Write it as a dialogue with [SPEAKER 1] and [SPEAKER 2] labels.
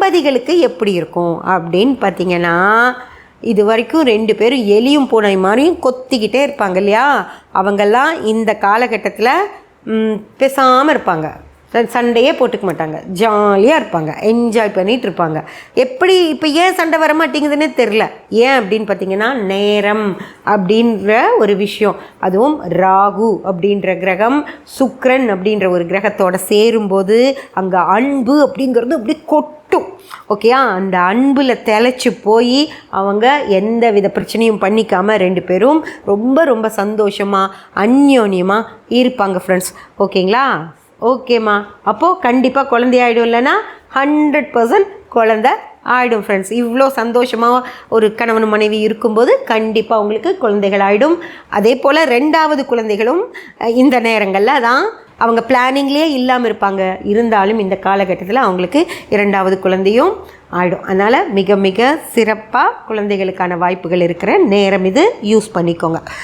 [SPEAKER 1] தம்பதிகளுக்கு எப்படி இருக்கும் அப்படின்னு பார்த்தீங்கன்னா, இது வரைக்கும் 2 பேரும் எலியும் பூனை மாதிரியும் கொத்திக்கிட்டே இருப்பாங்க இல்லையா? அவங்கெல்லாம் இந்த காலகட்டத்தில் பேசாமல் இருப்பாங்க, சண்டையே போட்டுக்க மாட்டாங்க, ஜாலியாக இருப்பாங்க, என்ஜாய் பண்ணிகிட்டு இருப்பாங்க. எப்படி இப்போ ஏன் சண்டை வர மாட்டேங்குதுன்னு தெரில. ஏன் அப்படின்னு பார்த்தீங்கன்னா, நேரம் அப்படின்ற ஒரு விஷயம், அதுவும் ராகு அப்படின்ற கிரகம் சுக்கிரன் அப்படின்ற ஒரு கிரகத்தோடு சேரும்போது அங்கே அன்பு அப்படிங்கிறது அப்படி கொட்டும். ஓகேயா? அந்த அன்பில் தெளிச்சு போய் அவங்க எந்த வித பிரச்சனையும் பண்ணிக்காமல் 2 பேரும் ரொம்ப ரொம்ப சந்தோஷமாக அந்யோன்யமாக இருப்பாங்க ஃப்ரெண்ட்ஸ். ஓகேங்களா? ஓகேம்மா. அப்போது கண்டிப்பாக குழந்தை ஆகிடும், இல்லைன்னா 100% குழந்தை ஆகிடும் ஃப்ரெண்ட்ஸ். இவ்வளோ சந்தோஷமாக ஒரு கணவன் மனைவி இருக்கும்போது கண்டிப்பாக அவங்களுக்கு குழந்தைகள் ஆகிடும். அதே போல் 2வது குழந்தைகளும் இந்த நேரங்களில் தான் அவங்க பிளானிங்லேயே இல்லாமல் இருப்பாங்க. இருந்தாலும் இந்த காலகட்டத்தில் அவங்களுக்கு 2வது குழந்தையும் ஆகிடும். அதனால் மிக மிக சிறப்பாக குழந்தைகளுக்கான வாய்ப்புகள் இருக்கிற நேரம் இது. யூஸ் பண்ணிக்கோங்க.